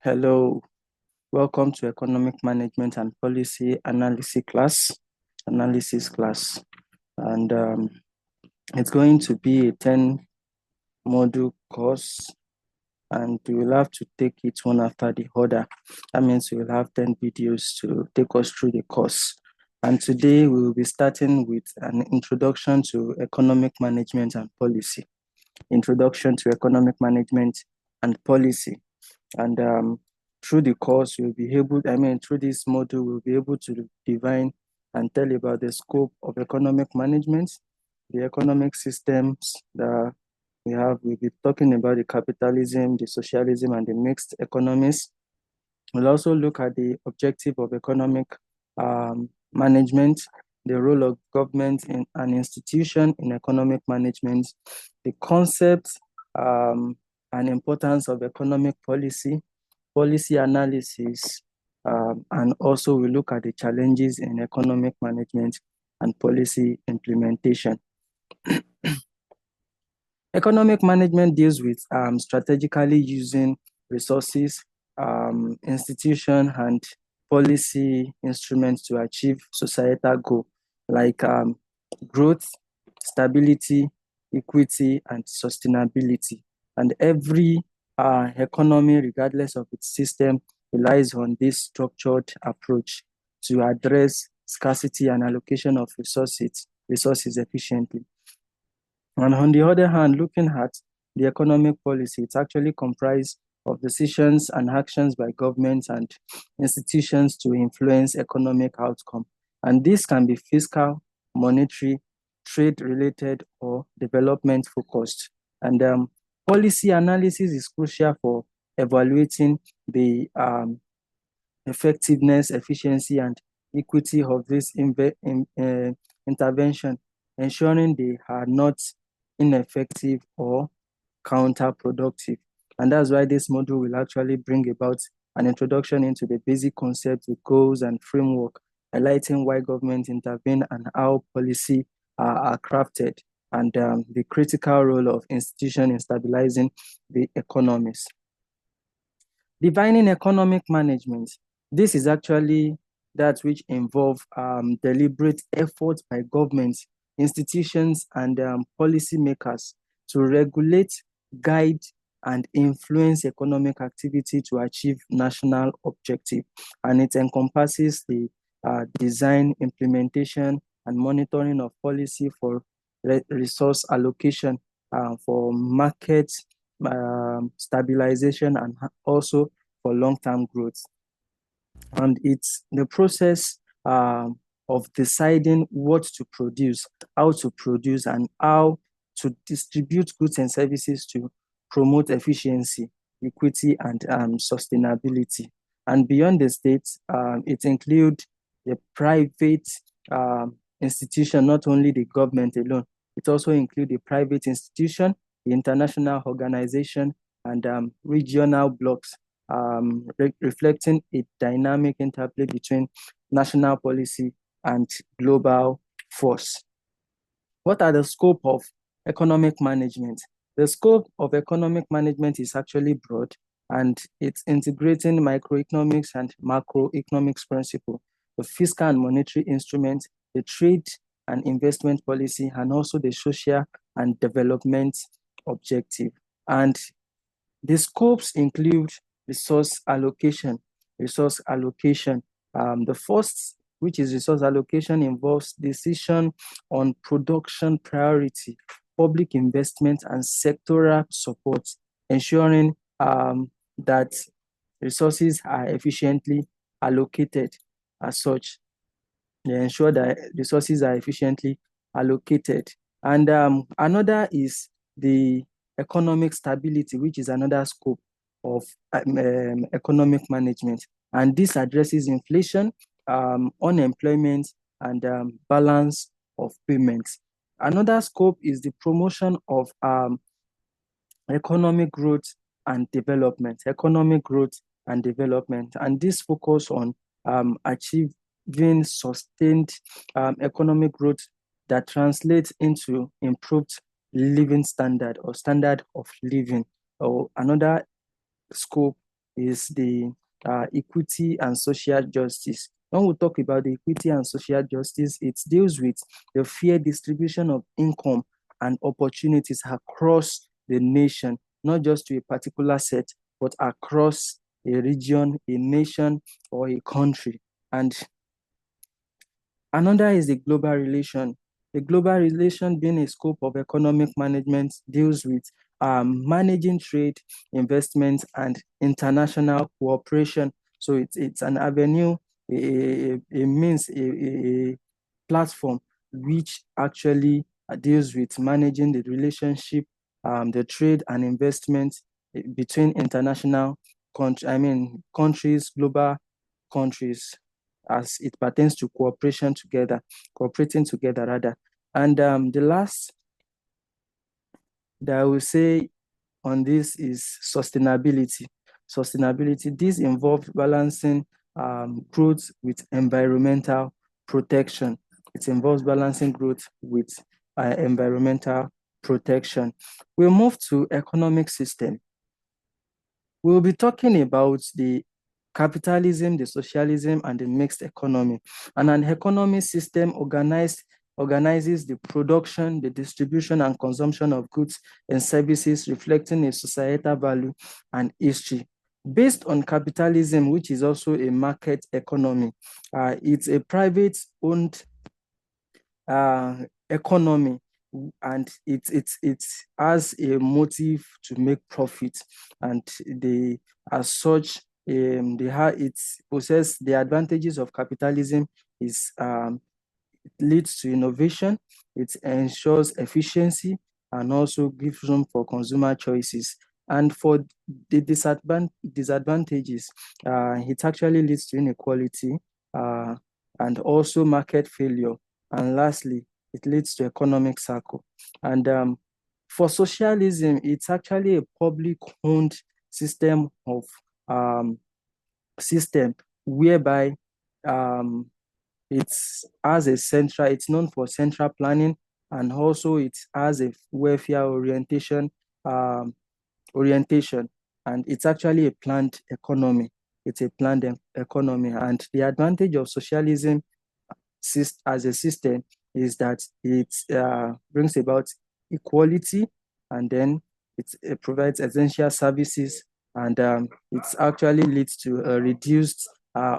Hello, welcome to Economic Management and Policy Analysis class. And it's going to be a 10 module course, and we will have to take it one after the other. That means we will have 10 videos to take us through the course. And today we will be starting with an introduction to economic management and policy. Introduction to economic management and policy. And through the course, through this module, we'll be able to define and tell about the scope of economic management, the economic systems that we have. We'll be talking about the capitalism, the socialism, and the mixed economies. We'll also look at the objective of economic management, the role of government in an institution in economic management, the concept and importance of economic policy analysis, and also we look at the challenges in economic management and policy implementation. Economic management deals with strategically using resources, institution, and policy instruments to achieve societal goals like growth, stability, equity, and sustainability. And every economy, regardless of its system, relies on this structured approach to address scarcity and allocation of resources efficiently. And on the other hand, looking at the economic policy, it's actually comprised of decisions and actions by governments and institutions to influence economic outcome. And this can be fiscal, monetary, trade-related, or development-focused. And policy analysis is crucial for evaluating the effectiveness, efficiency, and equity of this intervention, ensuring they are not ineffective or counterproductive. And that's why this module will actually bring about an introduction into the basic concepts, the goals, and framework, highlighting why governments intervene and how policy are crafted, and the critical role of institutions in stabilizing the economies. Defining economic management. This is actually that which involve deliberate efforts by governments, institutions, and policymakers to regulate, guide, and influence economic activity to achieve national objective. And it encompasses the design, implementation, and monitoring of policy for resource allocation, for market stabilization, and also for long-term growth. And it's the process of deciding what to produce, how to produce, and how to distribute goods and services to promote efficiency, equity, and sustainability. And beyond the state, it includes the private institution, not only the government alone. It also includes the private institution, the international organization, and regional blocks, reflecting a dynamic interplay between national policy and global force. What are the scope of economic management? The scope of economic management is actually broad, and it's integrating microeconomics and macroeconomics principle, the fiscal and monetary instruments, the trade and investment policy, and also the social and development objective. And the scopes include resource allocation. The first, which is resource allocation, involves decision on production priority, public investment, and sectoral support, ensuring that resources are efficiently allocated as such. They ensure that resources are efficiently allocated. And another is the economic stability, which is another scope of economic management. And this addresses inflation, unemployment, and balance of payments. Another scope is the promotion of economic growth and development. And this focus on achieving sustained economic growth that translates into improved living standard or standard of living. Or another scope is the equity and social justice. When we talk about the equity and social justice, it deals with the fair distribution of income and opportunities across the nation, not just to a particular set, but across a region, a nation, or a country. And another is the global relation. The global relation, being a scope of economic management, deals with managing trade, investment, and international cooperation. So it's an avenue, a means, a platform which actually deals with managing the relationship, the trade and investment between international countries, global countries, as it pertains to cooperating together rather. And the last that I will say on this is sustainability. Sustainability, this involves balancing growth with environmental protection. It involves balancing growth with environmental protection. We'll move to economic system. We'll be talking about the capitalism, the socialism, and the mixed economy. And an economic system organizes the production, the distribution, and consumption of goods and services, reflecting a societal value and history. Based on capitalism, which is also a market economy, it's a private-owned economy, and it has a motive to make profit, and they, as such, it possess the advantages of capitalism. Is It leads to innovation, it ensures efficiency, and also gives room for consumer choices. And for the disadvantages, it actually leads to inequality and also market failure. And lastly, it leads to economic cycle. And for socialism, it's actually a public-owned system of system whereby it's known for central planning, and also it has a welfare orientation, and it's actually a planned economy. It's a planned economy, and the advantage of socialism as a system is that it brings about equality, and then it provides essential services, and it actually leads to reduced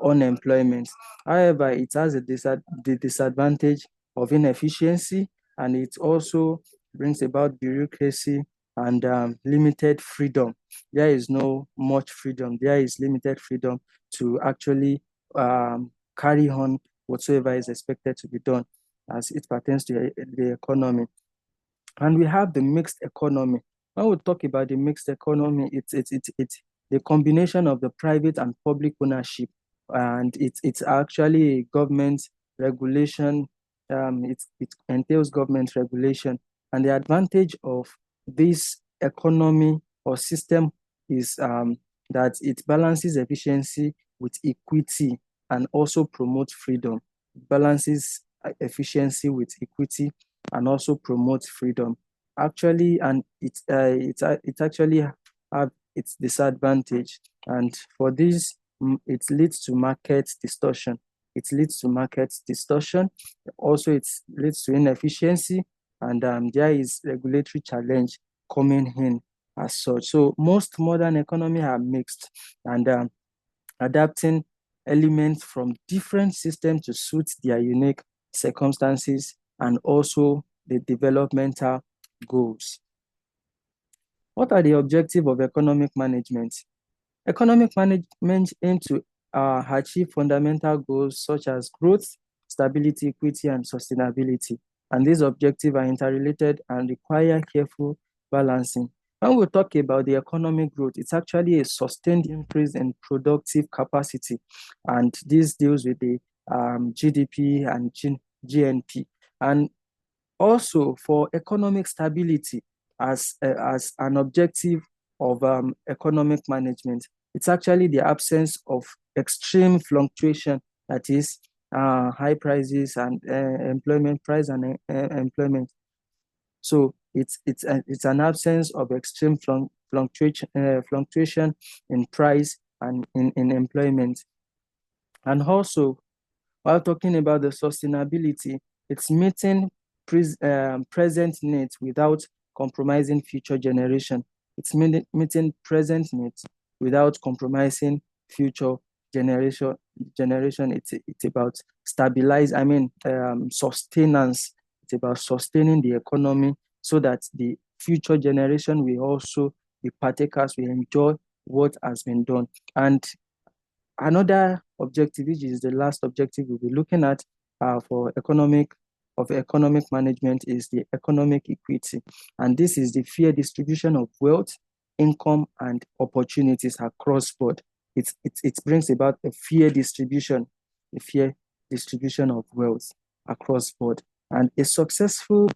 unemployment. However, it has the disadvantage of inefficiency, and it also brings about bureaucracy and limited freedom. There is no much freedom. There is limited freedom to actually carry on whatsoever is expected to be done as it pertains to the economy. And we have the mixed economy. When we talk about the mixed economy, it's the combination of the private and public ownership, and it's actually a government regulation. It entails government regulation, and the advantage of this economy or system is that it balances efficiency with equity and also promotes freedom. Balances efficiency with equity and also promotes freedom. Actually, and it actually have its disadvantage, and for this, it leads to market distortion. It leads to market distortion. Also, it leads to inefficiency, and there is regulatory challenge coming in as such. So most modern economy are mixed, and adapting elements from different systems to suit their unique circumstances and also the developmental goals. What are the objectives of economic management? Economic management aims to achieve fundamental goals such as growth, stability, equity, and sustainability. And these objectives are interrelated and require careful balancing. When we talk about the economic growth, it's actually a sustained increase in productive capacity. And this deals with the GDP and GNP. And also for economic stability as an objective of economic management, it's actually the absence of extreme fluctuation, that is high prices and employment price and employment. So it's an absence of extreme fluctuation in price and in employment. And also, while talking about the sustainability, it's meeting present needs without compromising future generation. It's meeting present needs without compromising future generation. It's about sustenance. It's about sustaining the economy so that the future generation will also be partakers, will enjoy what has been done. And another objective, which is the last objective we'll be looking at for economic management, is the economic equity. And this is the fair distribution of wealth, income, and opportunities across board. It brings about a fair distribution of wealth across board. And a successful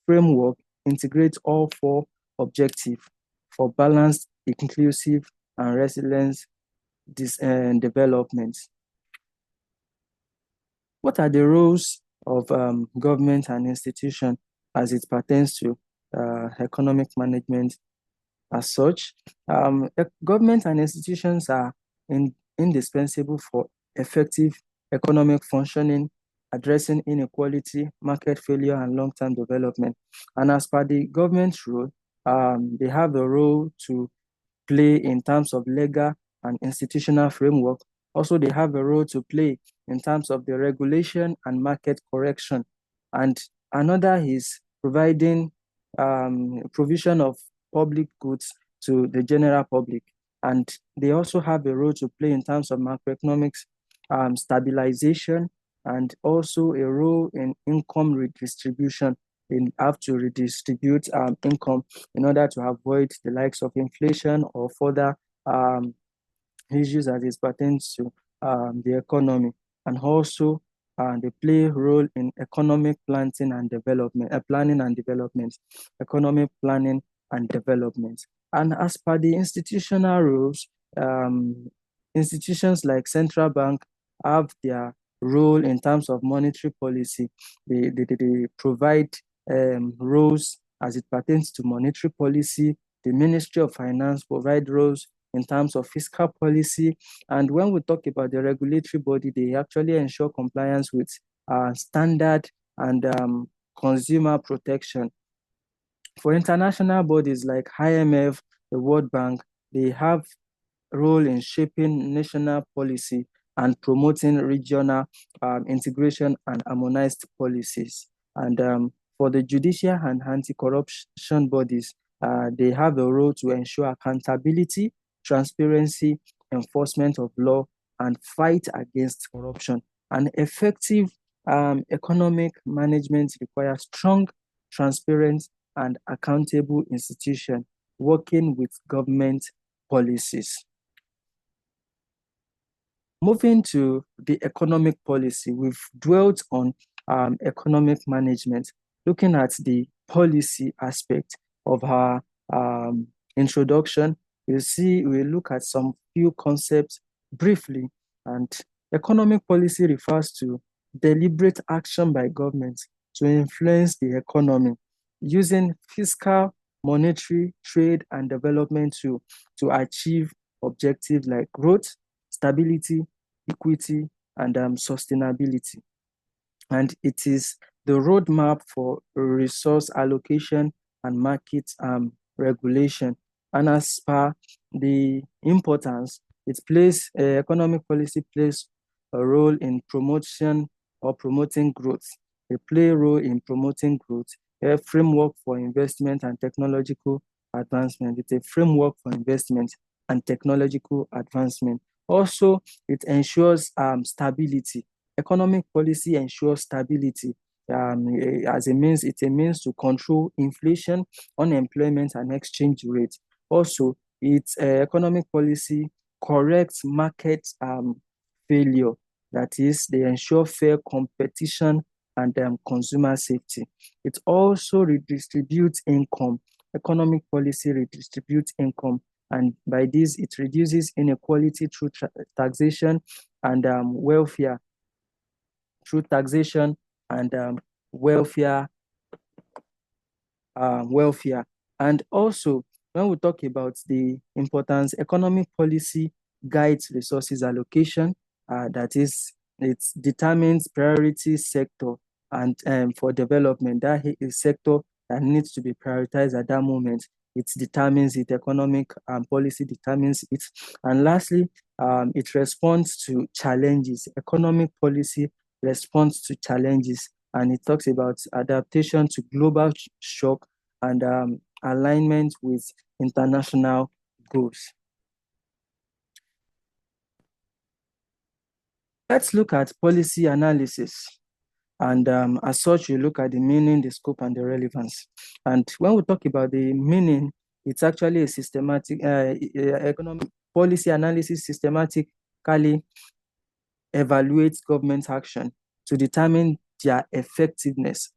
framework integrates all four objectives for balanced, inclusive, and resilient development. What are the roles of government and institution as it pertains to economic management as such? Government and institutions are indispensable for effective economic functioning, addressing inequality, market failure, and long-term development. And as per the government's role, they have a role to play in terms of legal and institutional framework. Also, they have a role to play in terms of the regulation and market correction. And another is providing provision of public goods to the general public. And they also have a role to play in terms of macroeconomics stabilization, and also a role in income redistribution. They have to redistribute income in order to avoid the likes of inflation or further issues as it pertains to the economy. And also, they play a role in economic economic planning and development. And as per the institutional rules, institutions like central bank have their role in terms of monetary policy. They provide roles as it pertains to monetary policy. The Ministry of Finance provide roles in terms of fiscal policy. And when we talk about the regulatory body, they actually ensure compliance with standard and consumer protection. For international bodies like IMF, the World Bank, they have role in shaping national policy and promoting regional integration and harmonized policies. And for the judicial and anti-corruption bodies, they have a role to ensure accountability, transparency, enforcement of law, and fight against corruption. And effective economic management requires strong, transparent, and accountable institutions working with government policies. Moving to the economic policy, we've dwelt on economic management, looking at the policy aspect of our introduction. We'll look at some few concepts briefly. And economic policy refers to deliberate action by governments to influence the economy using fiscal, monetary, trade, and development to achieve objectives like growth, stability, equity, and sustainability. And it is the roadmap for resource allocation and market regulation. And as per the importance, economic policy plays a role in promotion or promoting growth. They play a role in promoting growth, a framework for investment and technological advancement. It's a framework for investment and technological advancement. Also, it ensures stability. Economic policy ensures stability it's a means to control inflation, unemployment, and exchange rate. Also, its economic policy corrects market failure. That is, they ensure fair competition and consumer safety. It also redistributes income. Economic policy redistributes income, and by this, it reduces inequality through taxation and welfare. Through taxation and welfare. Welfare. And also, when we talk about the importance, economic policy guides resources allocation. That is, it determines priority sector and for development. That is sector that needs to be prioritized at that moment. It determines it. Economic policy determines it. And lastly, it responds to challenges. Economic policy responds to challenges, and it talks about adaptation to global shock and alignment with international goals. Let's look at policy analysis. And as such, you look at the meaning, the scope, and the relevance. And when we talk about the meaning, it's actually a systematic economic policy analysis systematically evaluates government action to determine their effectiveness,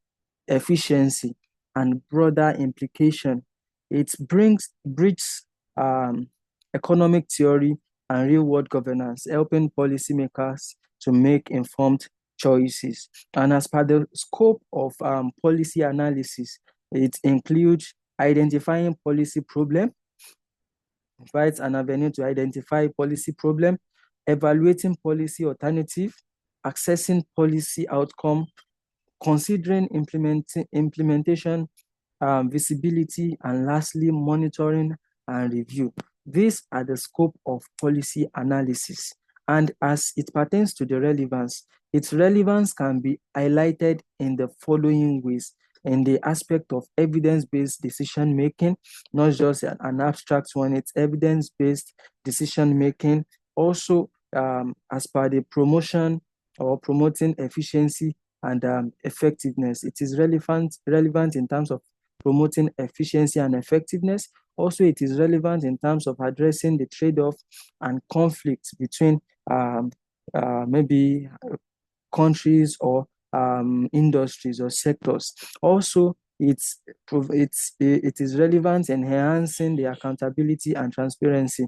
efficiency, and broader implication. It bridges economic theory and real-world governance, helping policymakers to make informed choices. And as per the scope of policy analysis, it includes identifying policy problem, provides an avenue to identify policy problem, evaluating policy alternative, assessing policy outcome, considering implementation, visibility, and lastly, monitoring and review. These are the scope of policy analysis. And as it pertains to the relevance, its relevance can be highlighted in the following ways: in the aspect of evidence-based decision making, not just an abstract one, it's evidence-based decision making. Also, as per the promotion or promoting efficiency and effectiveness, it is relevant in terms of promoting efficiency and effectiveness. Also, it is relevant in terms of addressing the trade-off and conflicts between maybe countries or industries or sectors. Also, it is relevant in enhancing the accountability and transparency.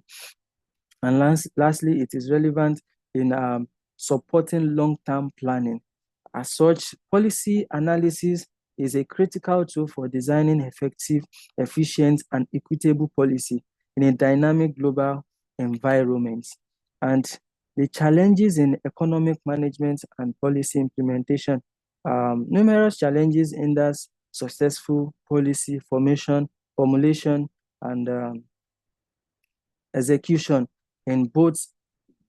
And lastly, it is relevant in supporting long-term planning. As such, policy analysis is a critical tool for designing effective, efficient, and equitable policy in a dynamic global environment. And the challenges in economic management and policy implementation. Numerous challenges in that successful policy formulation, and execution in both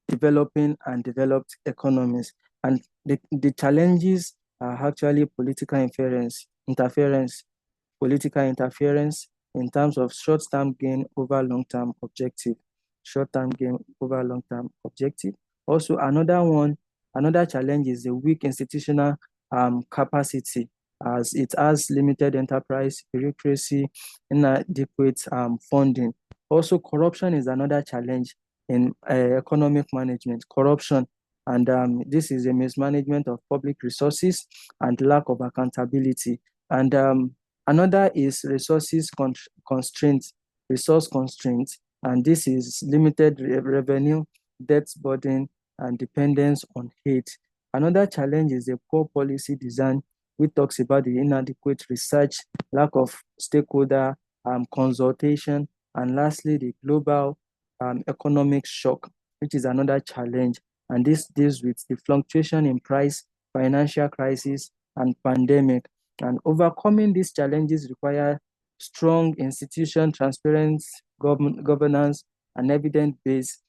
developing and developed economies. And the challenges are actually political interference in terms of short-term gain over long-term objective. Short-term gain over long-term objective. Also, another challenge is the weak institutional capacity, as it has limited enterprise, bureaucracy, inadequate funding. Also, corruption is another challenge in economic management. Corruption, and this is a mismanagement of public resources and lack of accountability. And another is resource constraints, and this is limited revenue, debt burden, and dependence on aid. Another challenge is the poor policy design, which talks about the inadequate research, lack of stakeholder consultation, and lastly, the global economic shock, which is another challenge. And this deals with the fluctuation in price, financial crisis, and pandemic. And overcoming these challenges require strong institution, transparent governance, and evidence-based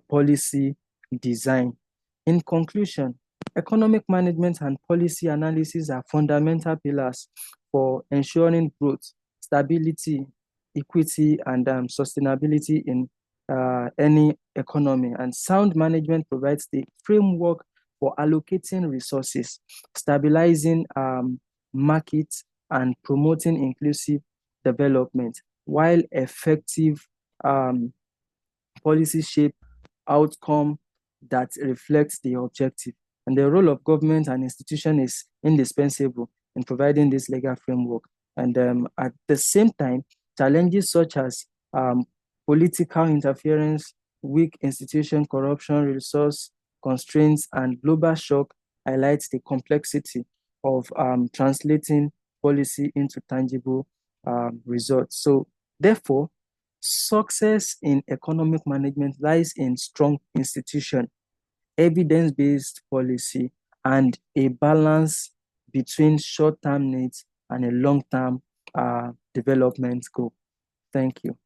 policy design. In conclusion, economic management and policy analysis are fundamental pillars for ensuring growth, stability, equity, and sustainability in any economy. And sound management provides the framework for allocating resources, stabilizing markets, and promoting inclusive development, while effective policy shape outcome that reflects the objective. And the role of government and institution is indispensable in providing this legal framework. And at the same time, challenges such as political interference, weak institution, corruption, resource constraints, and global shock highlights the complexity of translating policy into tangible results. So therefore, Success in economic management lies in strong institution, evidence-based policy, and a balance between short-term needs and a long-term development goal. Thank you.